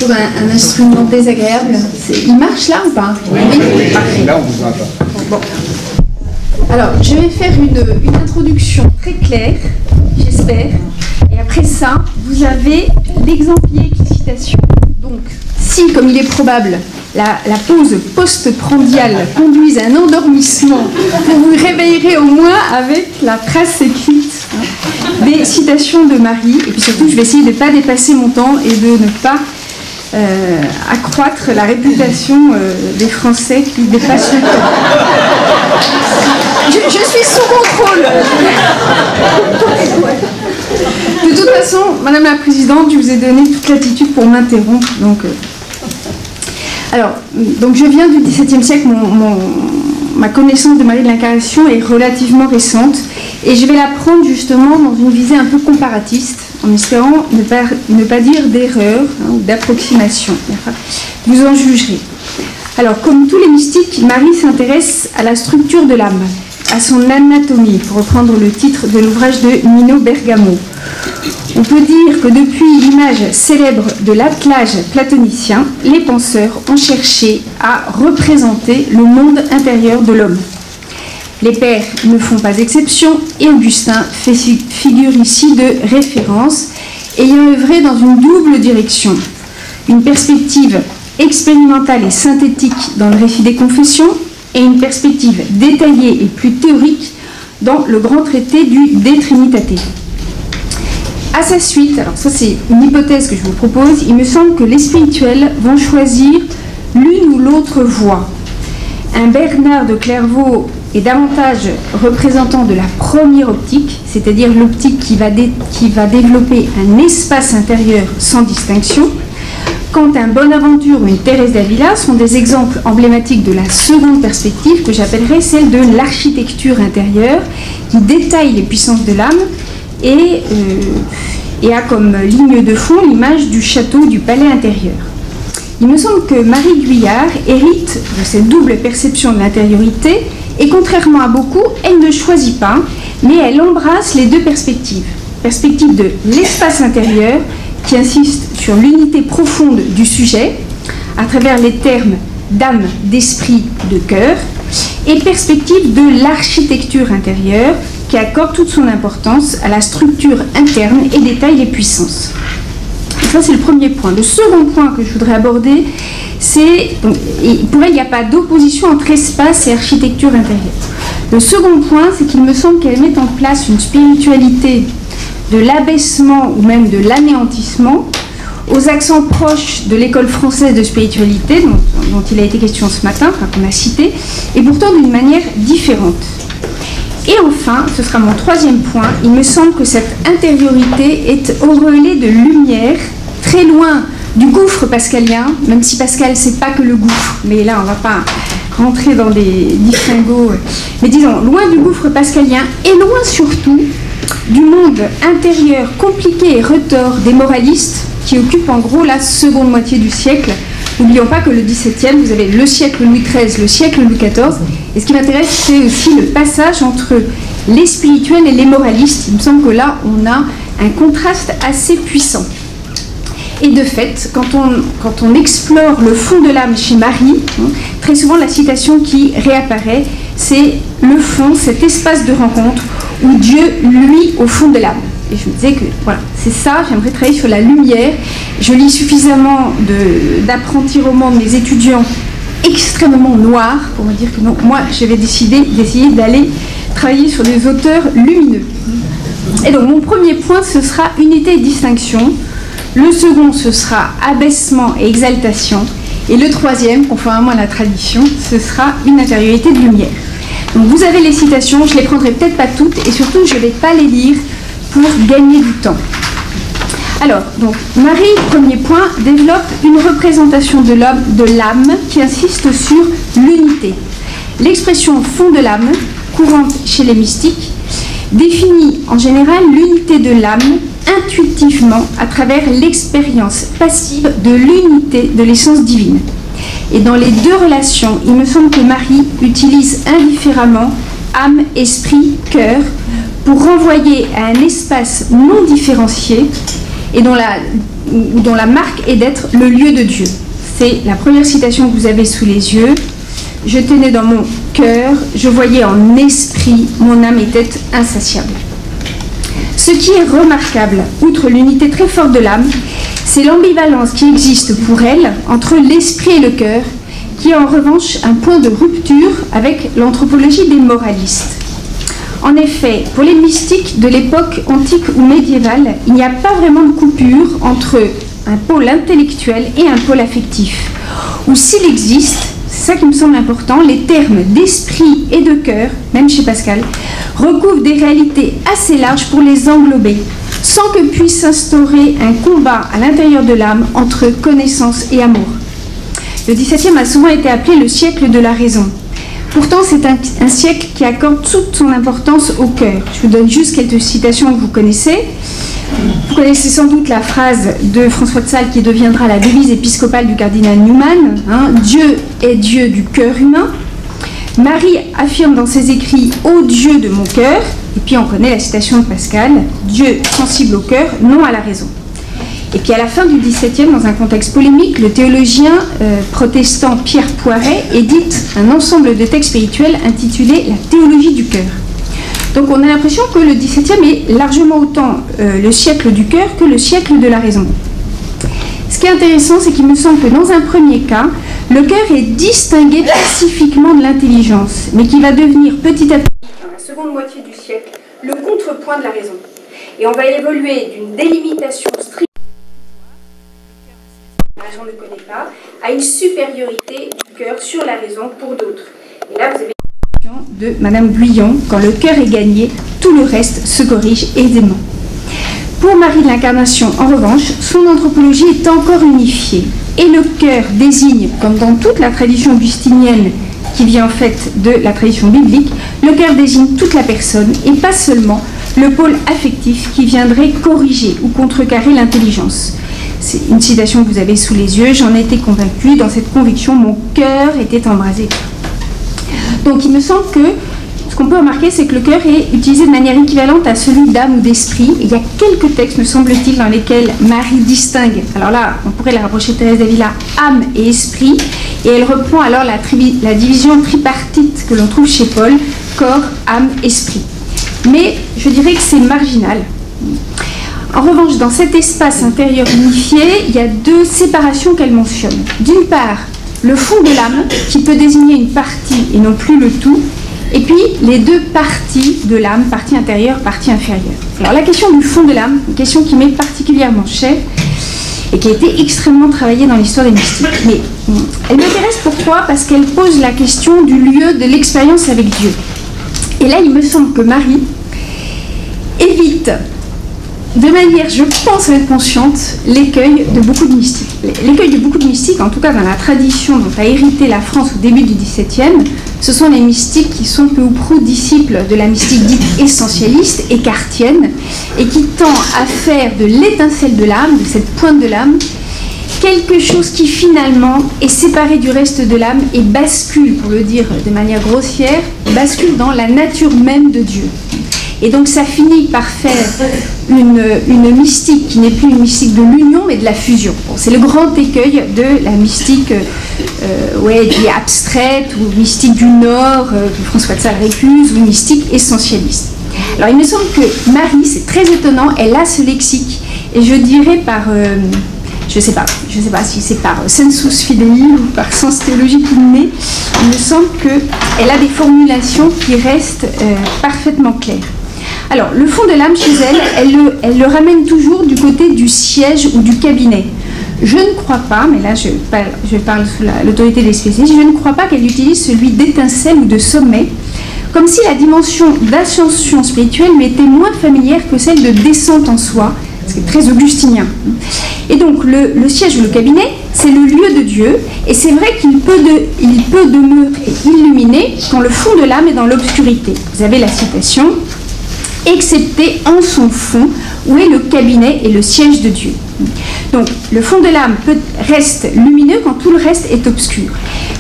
toujours un instrument désagréable. Il marche là ou pas? Oui. Là, on vous entend. Bon. Alors, je vais faire une introduction très claire, j'espère. Et après ça, vous avez l'exemplier qui citation. Donc, si, comme il est probable, la pause post-prandiale conduise à un endormissement, vous vous réveillerez au moins avec la trace écrite des citations de Marie. Et puis surtout, je vais essayer de ne pas dépasser mon temps et de ne pas accroître la réputation des Français qui dépassent le temps. Je suis sous contrôle. De toute façon, Madame la Présidente, je vous ai donné toute l'attitude pour m'interrompre. Donc je viens du XVIIe siècle, ma connaissance de Marie de l'Incarnation est relativement récente et je vais la prendre justement dans une visée un peu comparatiste, en espérant ne pas dire d'erreur ou d'approximation. Vous en jugerez. Alors, comme tous les mystiques, Marie s'intéresse à la structure de l'âme, à son anatomie, pour reprendre le titre de l'ouvrage de Nino Bergamo. On peut dire que depuis l'image célèbre de l'attelage platonicien, les penseurs ont cherché à représenter le monde intérieur de l'homme. Les pères ne font pas exception et Augustin fait figure ici de référence, ayant œuvré dans une double direction. Une perspective expérimentale et synthétique dans le récit des Confessions et une perspective détaillée et plus théorique dans le grand traité du De Trinitate. À sa suite, alors ça c'est une hypothèse que je vous propose, il me semble que les spirituels vont choisir l'une ou l'autre voie. Un Bernard de Clairvaux est davantage représentant de la première optique, c'est-à-dire l'optique qui va développer un espace intérieur sans distinction, quand un Bonaventure ou une Thérèse d'Avila sont des exemples emblématiques de la seconde perspective que j'appellerais celle de l'architecture intérieure qui détaille les puissances de l'âme et a comme ligne de fond l'image du château du palais intérieur. Il me semble que Marie Guyard hérite de cette double perception de l'intériorité et contrairement à beaucoup, elle ne choisit pas, mais elle embrasse les deux perspectives. Perspective de l'espace intérieur qui insiste sur l'unité profonde du sujet à travers les termes d'âme, d'esprit, de cœur, et perspective de l'architecture intérieure qui accorde toute son importance à la structure interne et détaille les puissances. Et ça, c'est le premier point. Le second point que je voudrais aborder, c'est, pour elle, il n'y a pas d'opposition entre espace et architecture intérieure. Le second point, c'est qu'il me semble qu'elle met en place une spiritualité de l'abaissement ou même de l'anéantissement aux accents proches de l'école française de spiritualité, dont il a été question ce matin, enfin qu'on a cité, et pourtant d'une manière différente. Et enfin, ce sera mon troisième point, il me semble que cette intériorité est auréolée de lumière, très loin du gouffre pascalien, même si Pascal, c'est pas que le gouffre, mais là, on ne va pas rentrer dans des distinguos, mais disons, loin du gouffre pascalien, et loin surtout du monde intérieur compliqué et retors des moralistes qui occupent en gros la seconde moitié du siècle. N'oublions pas que le XVIIe, vous avez le siècle Louis XIII, le siècle Louis XIV, et ce qui m'intéresse, c'est aussi le passage entre les spirituels et les moralistes. Il me semble que là, on a un contraste assez puissant. Et de fait, quand on explore le fond de l'âme chez Marie, très souvent la citation qui réapparaît, c'est le fond, cet espace de rencontre où Dieu, lui, au fond de l'âme. Et je me disais que voilà, c'est ça, j'aimerais travailler sur la lumière. Je lis suffisamment d'apprentis romans de mes étudiants extrêmement noirs pour me dire que non, moi, je vais décider d'essayer d'aller travailler sur des auteurs lumineux. Et donc, mon premier point, ce sera unité et distinction. Le second, ce sera abaissement et exaltation. Et le troisième, conformément à la tradition, ce sera une intériorité de lumière. Donc, vous avez les citations, je ne les prendrai peut-être pas toutes, et surtout, je ne vais pas les lire pour gagner du temps. Alors, donc, Marie, premier point, développe une représentation de l'âme qui insiste sur l'unité. L'expression fond de l'âme, courante chez les mystiques, définit en général l'unité de l'âme intuitivement à travers l'expérience passive de l'unité de l'essence divine. Et dans les deux relations, il me semble que Marie utilise indifféremment âme, esprit, cœur, pour renvoyer à un espace non différencié et dont la marque est d'être le lieu de Dieu. C'est la première citation que vous avez sous les yeux. Je tenais dans mon cœur, je voyais en esprit, mon âme était insatiable. Ce qui est remarquable, outre l'unité très forte de l'âme, c'est l'ambivalence qui existe pour elle entre l'esprit et le cœur, qui est en revanche un point de rupture avec l'anthropologie des moralistes. En effet, pour les mystiques de l'époque antique ou médiévale, il n'y a pas vraiment de coupure entre un pôle intellectuel et un pôle affectif. Ou s'il existe, c'est ça qui me semble important, les termes d'esprit et de cœur, même chez Pascal, recouvrent des réalités assez larges pour les englober, sans que puisse s'instaurer un combat à l'intérieur de l'âme entre connaissance et amour. Le XVIIe a souvent été appelé le siècle de la raison. Pourtant, c'est un siècle qui accorde toute son importance au cœur. Je vous donne juste quelques citations que vous connaissez. Vous connaissez sans doute la phrase de François de Sales qui deviendra la devise épiscopale du cardinal Newman, hein, « Dieu est Dieu du cœur humain ». Marie affirme dans ses écrits « Ô Dieu de mon cœur », et puis on connaît la citation de Pascal, « Dieu sensible au cœur, non à la raison ». Et puis à la fin du XVIIe, dans un contexte polémique, le théologien protestant Pierre Poiret édite un ensemble de textes spirituels intitulé « La théologie du cœur ». Donc on a l'impression que le XVIIe est largement autant le siècle du cœur que le siècle de la raison. Ce qui est intéressant, c'est qu'il me semble que dans un premier cas, le cœur est distingué pacifiquement de l'intelligence, mais qui va devenir petit à petit, dans la seconde moitié du siècle, le contrepoint de la raison. Et on va évoluer d'une délimitation stricte, la raison ne connaît pas, à une supériorité du cœur sur la raison pour d'autres. Et là, vous avez la question de Madame Guyon, quand le cœur est gagné, tout le reste se corrige aisément. Pour Marie de l'Incarnation, en revanche, son anthropologie est encore unifiée. Et le cœur désigne, comme dans toute la tradition augustinienne, qui vient en fait de la tradition biblique, le cœur désigne toute la personne et pas seulement le pôle affectif qui viendrait corriger ou contrecarrer l'intelligence. C'est une citation que vous avez sous les yeux. J'en étais convaincue, dans cette conviction, mon cœur était embrasé. Donc il me semble que ce qu'on peut remarquer, c'est que le cœur est utilisé de manière équivalente à celui d'âme ou d'esprit. Il y a quelques textes, me semble-t-il, dans lesquels Marie distingue, alors là, on pourrait la rapprocher de Thérèse d'Avila, âme et esprit, et elle reprend alors la division tripartite que l'on trouve chez Paul, corps, âme, esprit. Mais je dirais que c'est marginal. En revanche, dans cet espace intérieur unifié, il y a deux séparations qu'elle mentionne. D'une part, le fond de l'âme, qui peut désigner une partie et non plus le tout, et puis les deux parties de l'âme, partie intérieure, partie inférieure. Alors la question du fond de l'âme, une question qui m'est particulièrement chère et qui a été extrêmement travaillée dans l'histoire des mystiques. Mais elle m'intéresse pourquoi ? Parce qu'elle pose la question du lieu de l'expérience avec Dieu. Et là, il me semble que Marie évite, de manière, je pense, inconsciente, l'écueil de beaucoup de mystiques. L'écueil de beaucoup de mystiques, en tout cas dans la tradition dont a hérité la France au début du XVIIe, ce sont les mystiques qui sont peu ou prou disciples de la mystique dite essentialiste, écartienne, et qui tend à faire de l'étincelle de l'âme, de cette pointe de l'âme, quelque chose qui finalement est séparé du reste de l'âme et bascule, pour le dire de manière grossière, bascule dans la nature même de Dieu. Et donc ça finit par faire une mystique qui n'est plus une mystique de l'union mais de la fusion. Bon, c'est le grand écueil de la mystique dite abstraite ou mystique du Nord que François de Sales récuse ou mystique essentialiste. Alors il me semble que Marie, c'est très étonnant, elle a ce lexique et je dirais par... je ne sais pas si c'est par sensus fidei ou par sens théologique inné, il me semble qu'elle a des formulations qui restent parfaitement claires. Alors, le fond de l'âme chez elle le ramène toujours du côté du siège ou du cabinet. Je ne crois pas, mais là je parle sous l'autorité des spécialistes, je ne crois pas qu'elle utilise celui d'étincelle ou de sommet, comme si la dimension d'ascension spirituelle lui était moins familière que celle de descente en soi, ce qui est très augustinien. Et donc le siège ou le cabinet, c'est le lieu de Dieu, et c'est vrai qu'il peut demeurer illuminé quand le fond de l'âme est dans l'obscurité. Vous avez la citation, excepté en son fond, où est le cabinet et le siège de Dieu. Donc le fond de l'âme reste lumineux quand tout le reste est obscur.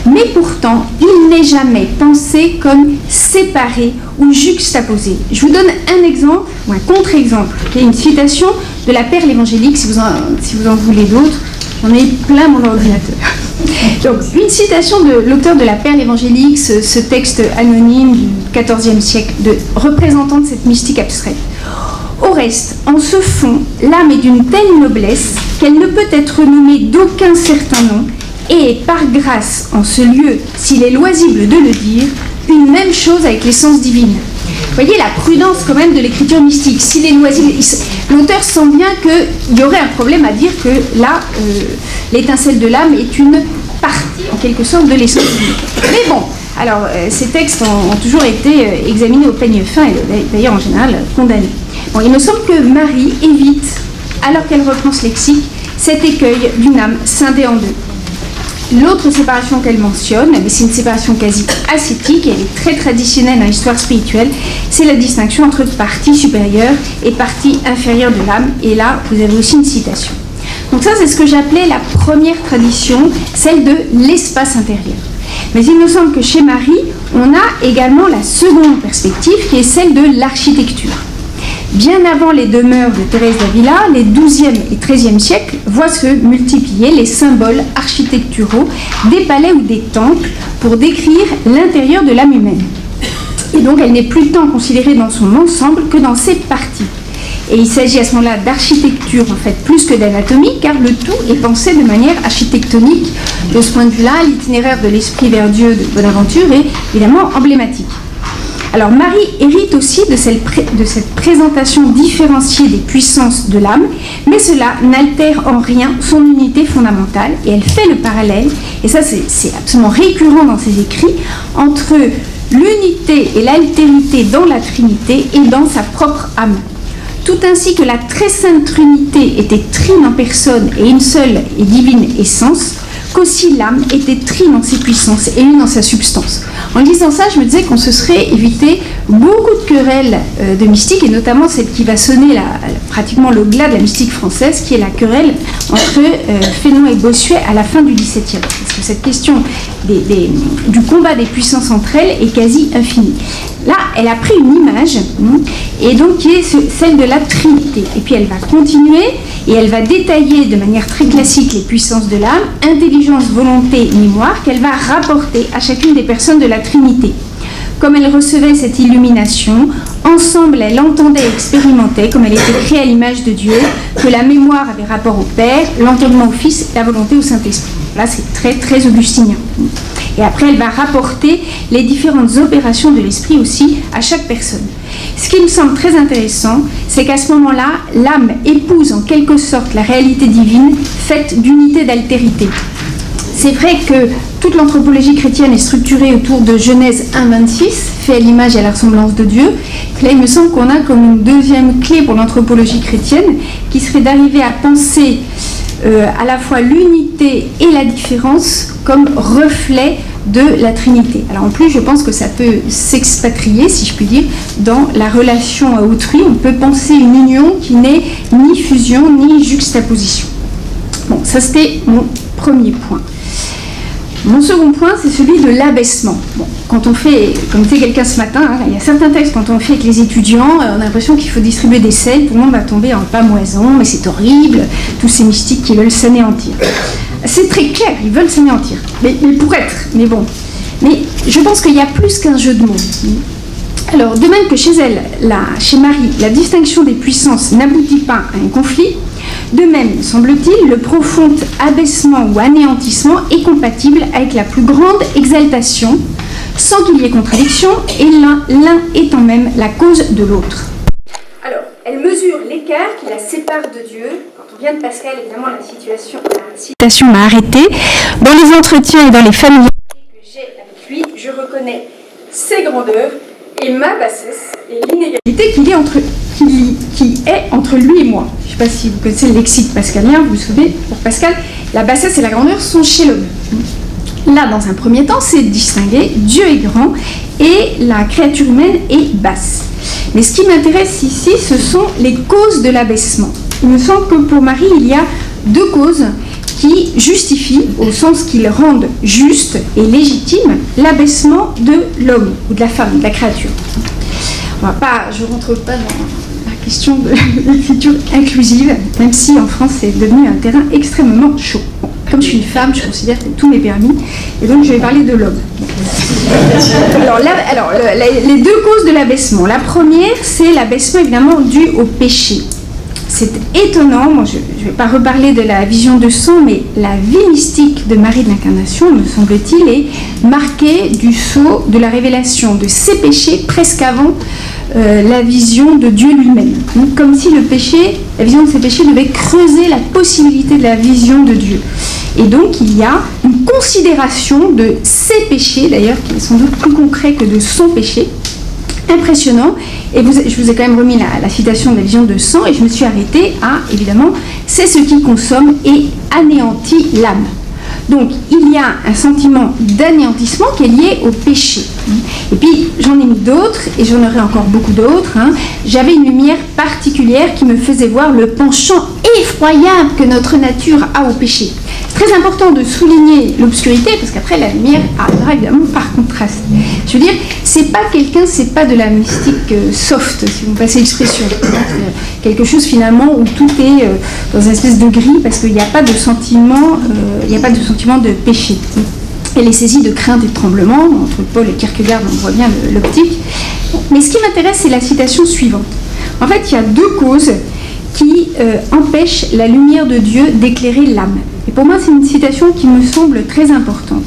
Mais pourtant, il n'est jamais pensé comme séparé ou juxtaposé. Je vous donne un exemple, ou un contre-exemple, qui est une citation de la perle évangélique, si vous en voulez d'autres. J'en ai plein mon ordinateur. Donc, une citation de l'auteur de la perle évangélique, ce texte anonyme du XIVe siècle, représentant de cette mystique abstraite. Au reste, en ce fond, l'âme est d'une telle noblesse qu'elle ne peut être nommée d'aucun certain nom, et est par grâce en ce lieu, s'il est loisible de le dire, une même chose avec l'essence divine. Vous voyez la prudence quand même de l'écriture mystique. S'il est loisible, l'auteur sent bien qu'il y aurait un problème à dire que là, l'étincelle de l'âme est une partie, en quelque sorte, de l'essence divine. Mais bon, alors, ces textes ont toujours été examinés au peigne fin, et d'ailleurs en général condamnés. Bon, il me semble que Marie évite, alors qu'elle reprend ce lexique, cet écueil d'une âme scindée en deux. L'autre séparation qu'elle mentionne, mais c'est une séparation quasi ascétique, et elle est très traditionnelle dans l'histoire spirituelle, c'est la distinction entre partie supérieure et partie inférieure de l'âme, et là, vous avez aussi une citation. Donc ça, c'est ce que j'appelais la première tradition, celle de l'espace intérieur. Mais il me semble que chez Marie, on a également la seconde perspective, qui est celle de l'architecture. Bien avant les demeures de Thérèse d'Avila, les XIIe et XIIIe siècles voient se multiplier les symboles architecturaux des palais ou des temples pour décrire l'intérieur de l'âme humaine. Et donc elle n'est plus tant considérée dans son ensemble que dans ses parties. Et il s'agit à ce moment-là d'architecture en fait plus que d'anatomie, car le tout est pensé de manière architectonique. De ce point de vue-là, l'itinéraire de l'esprit vers Dieu de Bonaventure est évidemment emblématique. Alors Marie hérite aussi de cette présentation différenciée des puissances de l'âme, mais cela n'altère en rien son unité fondamentale, et elle fait le parallèle, et ça c'est absolument récurrent dans ses écrits, entre l'unité et l'altérité dans la Trinité et dans sa propre âme. Tout ainsi que la très sainte Trinité était trine en personne et une seule et divine essence, qu'aussi l'âme était trine en ses puissances et une en sa substance. En lisant ça, je me disais qu'on se serait évité beaucoup de querelles de mystique, et notamment celle qui va sonner pratiquement le glas de la mystique française, qui est la querelle entre Fénelon et Bossuet à la fin du XVIIe. Parce que cette question du combat des puissances entre elles est quasi infinie. Là, elle a pris une image, et donc qui est celle de la Trinité. Et puis elle va continuer, et elle va détailler de manière très classique les puissances de l'âme, intelligence, volonté, mémoire, qu'elle va rapporter à chacune des personnes de la Trinité. Comme elle recevait cette illumination, ensemble elle entendait et expérimentait, comme elle était créée à l'image de Dieu, que la mémoire avait rapport au Père, l'entendement au Fils, la volonté au Saint-Esprit. Là, c'est très, très augustinien. Et après, elle va rapporter les différentes opérations de l'esprit aussi à chaque personne. Ce qui me semble très intéressant, c'est qu'à ce moment-là, l'âme épouse en quelque sorte la réalité divine, faite d'unité d'altérité. C'est vrai que toute l'anthropologie chrétienne est structurée autour de Genèse 1,26, fait à l'image et à la ressemblance de Dieu. Là, il me semble qu'on a comme une deuxième clé pour l'anthropologie chrétienne, qui serait d'arriver à penser à la fois l'unité et la différence comme reflet de la Trinité. Alors en plus, je pense que ça peut s'expatrier, si je puis dire, dans la relation à autrui. On peut penser une union qui n'est ni fusion ni juxtaposition. Bon, ça c'était mon premier point. Mon second point, c'est celui de l'abaissement. Bon, quand on fait, comme disait quelqu'un ce matin, il y a certains textes, quand on fait avec les étudiants, on a l'impression qu'il faut distribuer des selles, tout le monde va tomber en pamoison, mais c'est horrible, tous ces mystiques qui veulent s'anéantir. C'est très clair, ils veulent s'anéantir, mais pour être, mais bon. Mais je pense qu'il y a plus qu'un jeu de mots. Alors, de même que chez elle, chez Marie, la distinction des puissances n'aboutit pas à un conflit, de même, semble-t-il, le profond abaissement ou anéantissement est compatible avec la plus grande exaltation, sans qu'il y ait contradiction, et l'un étant même la cause de l'autre. Alors, elle mesure l'écart qui la sépare de Dieu. Quand on vient de Pascal, évidemment, la citation m'a arrêtée. Dans les entretiens et dans les familiarités que j'ai avec lui, je reconnais ses grandeurs et ma bassesse et l'inégalité qui est entre lui et moi. Je ne sais pas si vous connaissez le lexique pascalien, vous vous souvenez, pour Pascal, la bassesse et la grandeur sont chez l'homme. Là, dans un premier temps, c'est distinguer, Dieu est grand et la créature humaine est basse. Mais ce qui m'intéresse ici, ce sont les causes de l'abaissement. Il me semble que pour Marie, il y a deux causes qui justifient, au sens qu'ils rendent juste et légitime, l'abaissement de l'homme ou de la femme, de la créature. Je ne rentre pas dans la question de l'écriture inclusive, même si en France c'est devenu un terrain extrêmement chaud. Bon, comme je suis une femme, je considère que tout m'est permis, et donc je vais parler de l'homme. Alors, les deux causes de l'abaissement. La première, c'est l'abaissement évidemment dû au péché. C'est étonnant, moi je ne vais pas reparler de la vision de sang, mais la vie mystique de Marie de l'Incarnation, me semble-t-il, est marquée du sceau de la révélation de ses péchés presque avant la vision de Dieu lui-même. Comme si le péché, la vision de ses péchés devait creuser la possibilité de la vision de Dieu. Et donc il y a une considération de ses péchés, d'ailleurs, qui est sans doute plus concret que de son péché, impressionnant. Et je vous ai quand même remis la citation de la vision de sang, et je me suis arrêtée à, évidemment, c'est ce qui consomme et anéantit l'âme. Donc il y a un sentiment d'anéantissement qui est lié au péché. Et puis j'en ai mis d'autres, et j'en aurai encore beaucoup d'autres. J'avais une lumière particulière qui me faisait voir le penchant effroyable que notre nature a au péché. C'est très important de souligner l'obscurité, parce qu'après la lumière arrivera évidemment par contraste. Je veux dire, c'est pas pas de la mystique soft, si vous me passez l'expression. Quelque chose finalement où tout est dans une espèce de gris, parce qu'il n'y a pas de sentiment, de péché. Elle est saisie de crainte et de tremblement. Entre Paul et Kierkegaard, on voit bien l'optique. Mais ce qui m'intéresse, c'est la citation suivante. En fait, il y a deux causes qui empêchent la lumière de Dieu d'éclairer l'âme. Et pour moi, c'est une citation qui me semble très importante.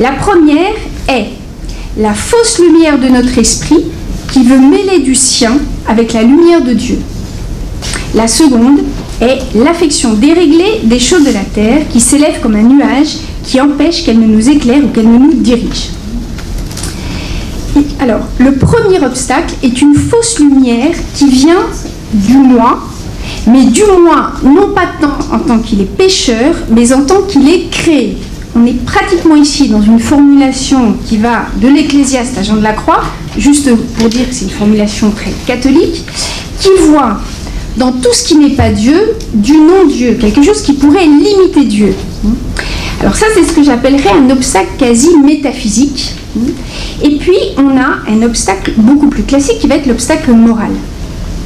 La première est la fausse lumière de notre esprit qui veut mêler du sien avec la lumière de Dieu. La seconde est l'affection déréglée des choses de la terre qui s'élève comme un nuage qui empêche qu'elle ne nous éclaire ou qu'elle ne nous dirige. Alors, le premier obstacle est une fausse lumière qui vient du moi, mais du moi non pas tant en tant qu'il est pécheur, mais en tant qu'il est créé. On est pratiquement ici dans une formulation qui va de l'Ecclésiaste à Jean de la Croix, juste pour dire que c'est une formulation très catholique, qui voit dans tout ce qui n'est pas Dieu, du non-Dieu, quelque chose qui pourrait limiter Dieu. Alors ça, c'est ce que j'appellerais un obstacle quasi métaphysique. Et puis, on a un obstacle beaucoup plus classique qui va être l'obstacle moral.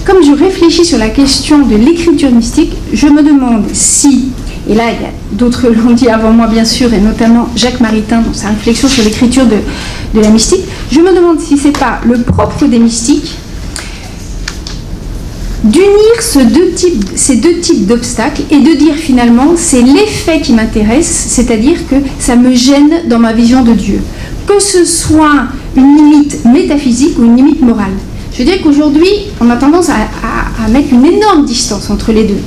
Comme je réfléchis sur la question de l'écriture mystique, je me demande si, et là il y a d'autres l'ont dit avant moi bien sûr, et notamment Jacques Maritain dans sa réflexion sur l'écriture de la mystique, je me demande si c'est pas le propre des mystiques d'unir ces deux types d'obstacles et de dire finalement c'est l'effet qui m'intéresse, c'est-à-dire que ça me gêne dans ma vision de Dieu, que ce soit une limite métaphysique ou une limite morale. Je veux dire qu'aujourd'hui, on a tendance à mettre une énorme distance entre les deux.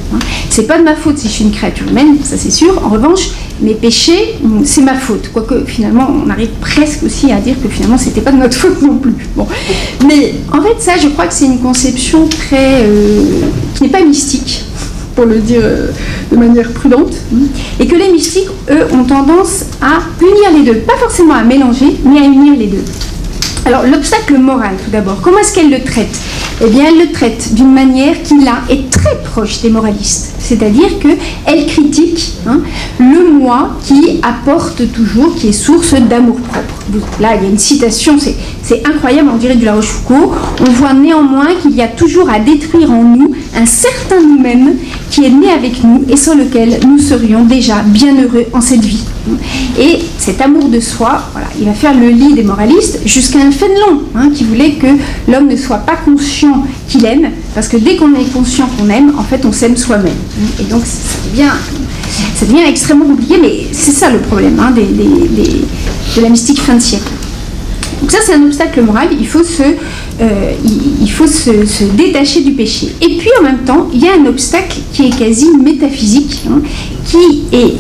C'est pas de ma faute si je suis une créature humaine, ça c'est sûr. En revanche, mes péchés, c'est ma faute. Quoique finalement, on arrive presque aussi à dire que finalement, c'était pas de notre faute non plus. Bon. Mais en fait, ça, je crois que c'est une conception qui n'est pas mystique, pour le dire de manière prudente, et que les mystiques, eux, ont tendance à unir les deux. Pas forcément à mélanger, mais à unir les deux. Alors, l'obstacle moral, tout d'abord, comment est-ce qu'elle le traite? Eh bien, elle le traite d'une manière qui, là, est très proche des moralistes. C'est-à-dire qu'elle critique le moi qui apporte toujours, qui est source d'amour-propre. Là, il y a une citation, c'est incroyable, on dirait du La Rochefoucauld. On voit néanmoins qu'il y a toujours à détruire en nous un certain nous-mêmes qui est né avec nous et sans lequel nous serions déjà bien heureux en cette vie. Et cet amour de soi, voilà, il va faire le lit des moralistes jusqu'à un Fénelon qui voulait que l'homme ne soit pas conscient qu'il aime, parce que dès qu'on est conscient qu'on aime, en fait on s'aime soi-même. Et donc ça devient extrêmement compliqué, mais c'est ça le problème de la mystique fin de siècle. Donc ça c'est un obstacle moral, il faut se détacher du péché. Et puis en même temps, il y a un obstacle qui est quasi métaphysique, qui est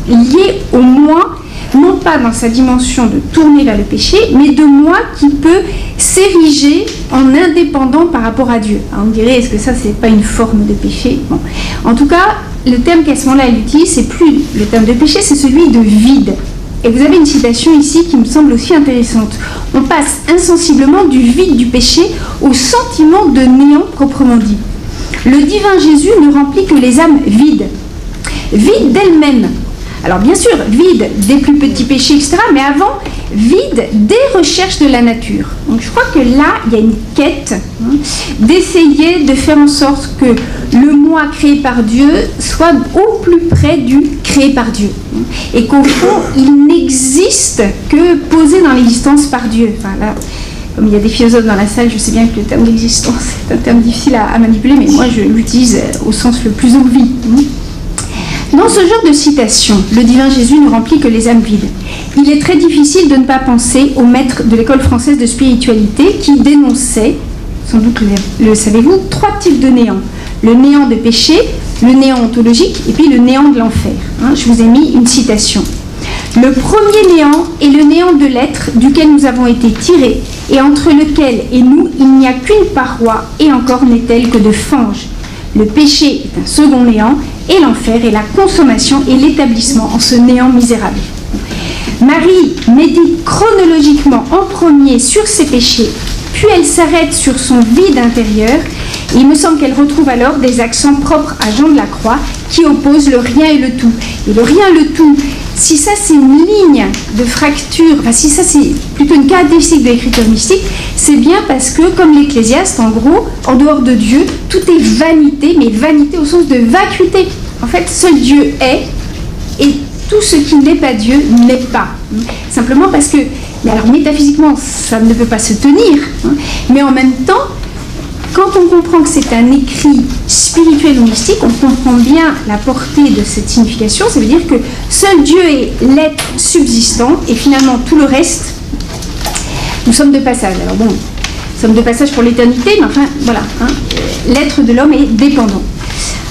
lié au moi, non pas dans sa dimension de tourner vers le péché, mais de moi qui peut s'ériger en indépendant par rapport à Dieu. Alors on dirait, est-ce que ça, c'est pas une forme de péché? Bon. En tout cas, le terme qu'à ce moment-là, elle utilise, c'est plus le terme de péché, c'est celui de vide. Et vous avez une citation ici qui me semble aussi intéressante. On passe insensiblement du vide du péché au sentiment de néant proprement dit. Le divin Jésus ne remplit que les âmes vides. Vides d'elles-mêmes. Alors bien sûr, vide des plus petits péchés, etc. Mais avant, vide des recherches de la nature. Donc je crois que là, il y a une quête d'essayer de faire en sorte que le moi créé par Dieu soit au plus près du créé par Dieu. Et qu'au fond, il n'existe que posé dans l'existence par Dieu. Enfin, là, comme il y a des philosophes dans la salle, je sais bien que le terme d'existence est un terme difficile à manipuler, mais moi je l'utilise au sens le plus obvi. Dans ce genre de citation, le divin Jésus ne remplit que les âmes vides. Il est très difficile de ne pas penser au maître de l'école française de spiritualité qui dénonçait, sans doute le savez-vous, 3 types de néant. Le néant de péché, le néant ontologique et puis le néant de l'enfer. Je vous ai mis une citation. Le premier néant est le néant de l'être duquel nous avons été tirés et entre lequel et nous il n'y a qu'une paroi et encore n'est-elle que de fange. Le péché est un second néant et l'enfer est la consommation et l'établissement en ce néant misérable. Marie médite chronologiquement en premier sur ses péchés, puis elle s'arrête sur son vide intérieur et il me semble qu'elle retrouve alors des accents propres à Jean de la Croix qui opposent le rien et le tout. Et le rien et le tout, si ça c'est une ligne de fracture, enfin si ça c'est plutôt une caractéristique de l'écriture mystique, c'est bien parce que, comme l'Ecclésiaste, en gros, en dehors de Dieu, tout est vanité, mais vanité au sens de vacuité. En fait, seul Dieu est, et tout ce qui n'est pas Dieu n'est pas. Simplement parce que, mais alors métaphysiquement, ça ne peut pas se tenir, mais en même temps, quand on comprend que c'est un écrit spirituel ou mystique, on comprend bien la portée de cette signification. Ça veut dire que seul Dieu est l'être subsistant et finalement tout le reste, nous sommes de passage. Alors bon, nous sommes de passage pour l'éternité, mais enfin voilà, l'être de l'homme est dépendant.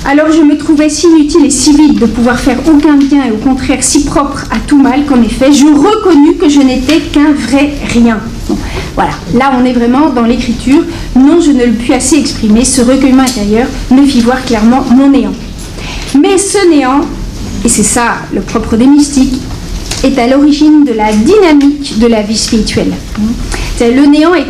Alors je me trouvais si inutile et si vide de pouvoir faire aucun bien et au contraire si propre à tout mal qu'en effet je reconnus que je n'étais qu'un vrai rien. Bon, voilà, là on est vraiment dans l'écriture. Non, je ne le puis assez exprimer, ce recueillement intérieur me fit voir clairement mon néant. Mais ce néant, et c'est ça le propre des mystiques, est à l'origine de la dynamique de la vie spirituelle. Le néant est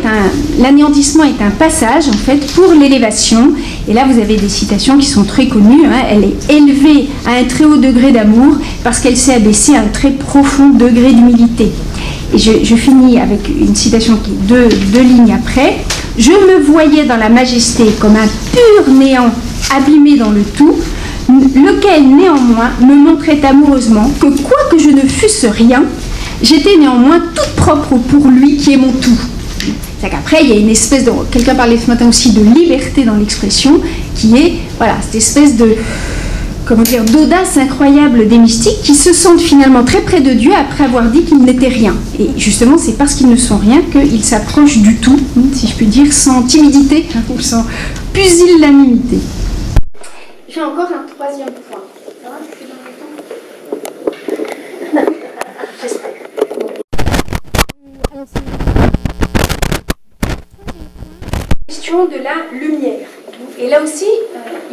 l'anéantissement est un passage en fait pour l'élévation. Et là vous avez des citations qui sont très connues. Elle est élevée à un très haut degré d'amour parce qu'elle s'est abaissée à un très profond degré d'humilité. Et je finis avec une citation qui est deux lignes après. Je me voyais dans la majesté comme un pur néant abîmé dans le tout, lequel néanmoins me montrait amoureusement que quoique je ne fusse rien, j'étais néanmoins toute propre pour lui qui est mon tout. C'est-à-dire qu'après, il y a une espèce de... Quelqu'un parlait ce matin aussi de liberté dans l'expression, qui est, voilà, cette espèce de... Comment dire, d'audace incroyable des mystiques qui se sentent finalement très près de Dieu après avoir dit qu'ils n'étaient rien. Et justement, c'est parce qu'ils ne sont rien qu'ils s'approchent du tout, si je puis dire, sans timidité ou sans pusillanimité. J'ai encore un troisième point. Question de la lumière. Et là aussi,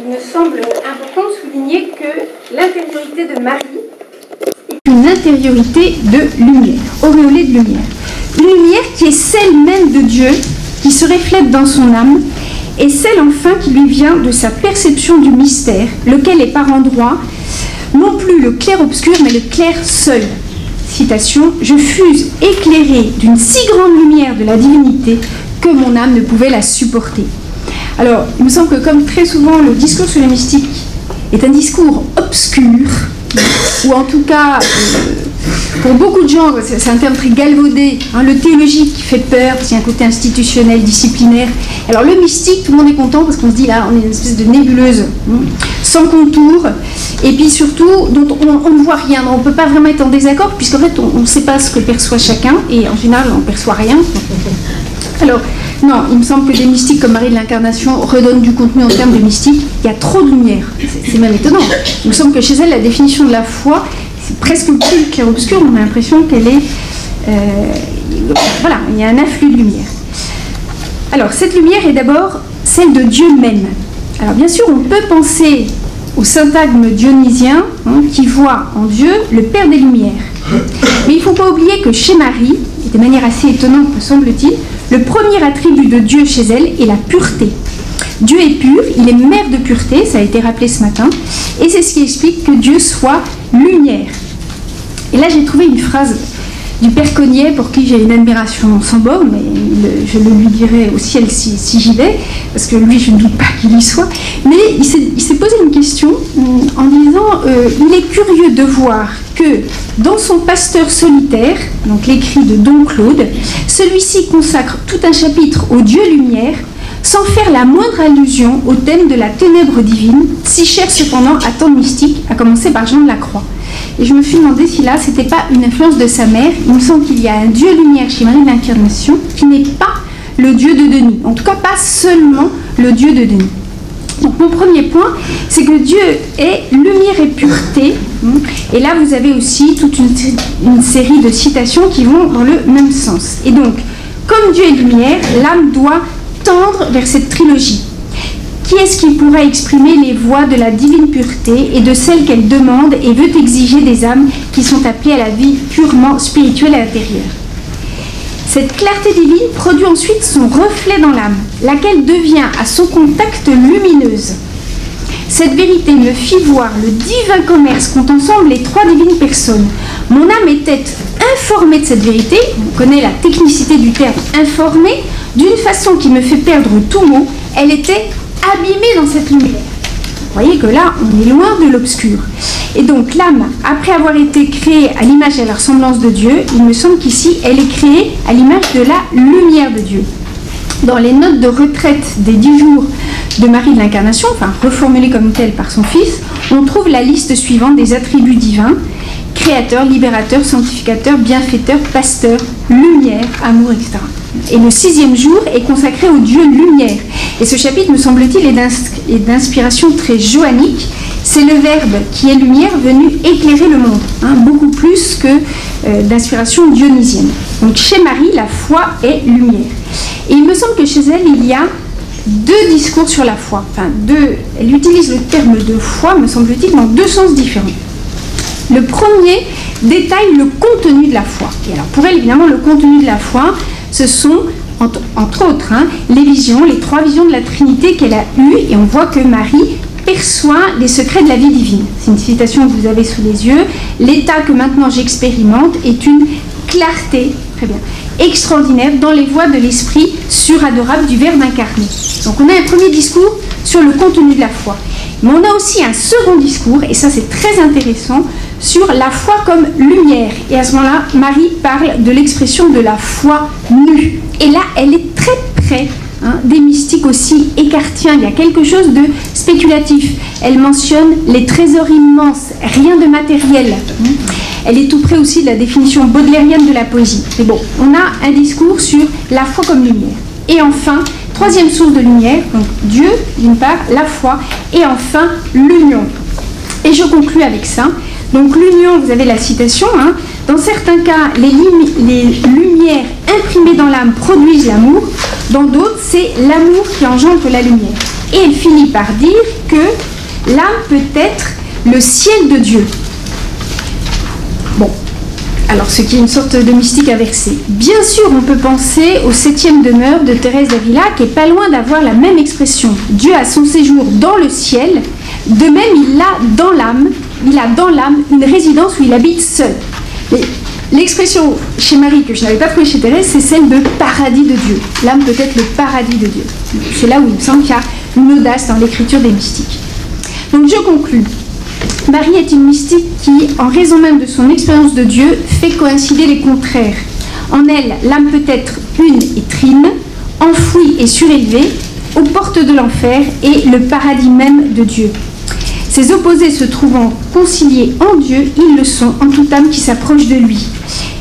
il me semble important de souligner que l'intériorité de Marie est une intériorité de lumière, auréolée de lumière. Une lumière qui est celle même de Dieu, qui se reflète dans son âme, et celle enfin qui lui vient de sa perception du mystère, lequel est par endroits non plus le clair-obscur, mais le clair seul. Citation, « Je fus éclairé d'une si grande lumière de la divinité que mon âme ne pouvait la supporter. » Alors, il me semble que comme très souvent le discours sur la mystique est un discours obscur, ou en tout cas, pour beaucoup de gens, c'est un terme très galvaudé, le théologique qui fait peur, parce qu'il y a un côté institutionnel, disciplinaire. Alors le mystique, tout le monde est content parce qu'on se dit là, on est une espèce de nébuleuse, sans contour, et puis surtout, dont on ne voit rien, on ne peut pas vraiment être en désaccord, puisqu'en fait, on ne sait pas ce que perçoit chacun, et en général, on ne perçoit rien. Alors, non, il me semble que des mystiques comme Marie de l'Incarnation redonnent du contenu en termes de mystique. Il y a trop de lumière. C'est même étonnant. Il me semble que chez elle, la définition de la foi, c'est presque plus le clair-obscur. On a l'impression qu'elle est... voilà, il y a un afflux de lumière. Alors, cette lumière est d'abord celle de Dieu même. Alors, bien sûr, on peut penser au syntagme dionysien qui voit en Dieu le Père des Lumières. Mais il ne faut pas oublier que chez Marie, et de manière assez étonnante, me semble-t-il, le premier attribut de Dieu chez elle est la pureté. Dieu est pur, il est mère de pureté, ça a été rappelé ce matin, et c'est ce qui explique que Dieu soit lumière. Et là j'ai trouvé une phrase du père Cogniet, pour qui j'ai une admiration sans borne, mais je le lui dirai au ciel si j'y vais, parce que lui, je ne doute pas qu'il y soit. Mais il s'est posé une question en disant il est curieux de voir que dans son Pasteur solitaire, donc l'écrit de Don Claude, celui-ci consacre tout un chapitre au Dieu lumière, sans faire la moindre allusion au thème de la ténèbre divine, si cher cependant à tant de mystiques, à commencer par Jean de la Croix. Et je me suis demandé si là, c'était pas une influence de sa mère. Il me semble qu'il y a un Dieu lumière chez Marie de l'Incarnation qui n'est pas le Dieu de Denis. En tout cas, pas seulement le Dieu de Denis. Donc mon premier point, c'est que Dieu est lumière et pureté. Et là, vous avez aussi toute une série de citations qui vont dans le même sens. Et donc, comme Dieu est lumière, l'âme doit tendre vers cette trilogie. Qui est-ce qui pourrait exprimer les voies de la divine pureté et de celle qu'elle demande et veut exiger des âmes qui sont appelées à la vie purement spirituelle et intérieure? Cette clarté divine produit ensuite son reflet dans l'âme, laquelle devient à son contact lumineuse. Cette vérité me fit voir le divin commerce qu'ont ensemble les trois divines personnes. Mon âme était informée de cette vérité, on connaît la technicité du terme informée, d'une façon qui me fait perdre tout mot. Elle était abîmée dans cette lumière. Vous voyez que là, on est loin de l'obscur. Et donc l'âme, après avoir été créée à l'image et à la ressemblance de Dieu, il me semble qu'ici, elle est créée à l'image de la lumière de Dieu. Dans les notes de retraite des 10 jours de Marie de l'Incarnation, enfin reformulées comme telles par son fils, on trouve la liste suivante des attributs divins: créateur, libérateur, sanctificateur, bienfaiteur, pasteur, lumière, amour, etc. Et le 6e jour est consacré au Dieu lumière. Et ce chapitre, me semble-t-il, est d'inspiration très joannique. C'est le Verbe qui est lumière venu éclairer le monde, beaucoup plus que d'inspiration dionysienne. Donc chez Marie, la foi est lumière. Et il me semble que chez elle, il y a 2 discours sur la foi. Elle utilise le terme de foi, me semble-t-il, dans 2 sens différents. Le premier détaille le contenu de la foi. Et alors pour elle, évidemment, le contenu de la foi, ce sont, entre autres, les visions, les 3 visions de la Trinité qu'elle a eues. Et on voit que Marie perçoit les secrets de la vie divine. C'est une citation que vous avez sous les yeux. L'état que maintenant j'expérimente est une clarté, très bien, extraordinaire dans les voies de l'esprit suradorable du Verbe incarné. Donc on a un premier discours sur le contenu de la foi. Mais on a aussi un second discours, et ça c'est très intéressant, sur la foi comme lumière. Et à ce moment-là, Marie parle de l'expression de la foi nue. Et là, elle est très près des mystiques aussi écartiens. Il y a quelque chose de spéculatif. Elle mentionne les trésors immenses, rien de matériel. Elle est tout près aussi de la définition baudelairienne de la poésie. Mais bon, on a un discours sur la foi comme lumière. Et enfin, 3e source de lumière, donc Dieu d'une part, la foi, et enfin l'union. Et je conclus avec ça. Donc l'union, vous avez la citation, dans certains cas, les lumières imprimées dans l'âme produisent l'amour, dans d'autres, c'est l'amour qui engendre la lumière. Et elle finit par dire que l'âme peut être le ciel de Dieu. Bon, alors ce qui est une sorte de mystique inversée. Bien sûr, on peut penser au 7e demeure de Thérèse d'Avila, qui est pas loin d'avoir la même expression. Dieu a son séjour dans le ciel, de même il a dans l'âme une résidence où il habite seul. Mais l'expression chez Marie que je n'avais pas trouvée chez Thérèse, c'est celle de paradis de Dieu. L'âme peut être le paradis de Dieu. C'est là où il me semble qu'il y a une audace dans l'écriture des mystiques. Donc je conclus. Marie est une mystique qui, en raison même de son expérience de Dieu, fait coïncider les contraires. En elle, l'âme peut être une et trine, enfouie et surélevée, aux portes de l'enfer et le paradis même de Dieu. Ces opposés se trouvant conciliés en Dieu, ils le sont en toute âme qui s'approche de lui.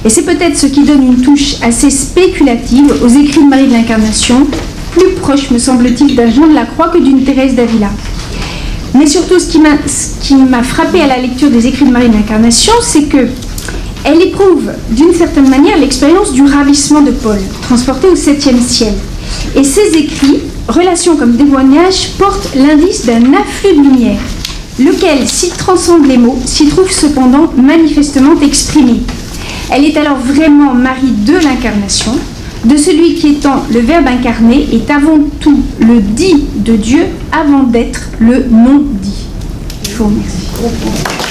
Et c'est peut-être ce qui donne une touche assez spéculative aux écrits de Marie de l'Incarnation, plus proche, me semble-t-il, d'un Jean de la Croix que d'une Thérèse d'Avila. Mais surtout, ce qui m'a frappé à la lecture des écrits de Marie de l'Incarnation, c'est qu'elle éprouve d'une certaine manière l'expérience du ravissement de Paul, transporté au 7e ciel. Et ces écrits, relations comme témoignages, portent l'indice d'un afflux de lumière, lequel, s'il transcende les mots, s'y trouve cependant manifestement exprimé. Elle est alors vraiment Marie de l'Incarnation, de celui qui étant le Verbe incarné est avant tout le dit de Dieu avant d'être le non dit. Je vous remercie.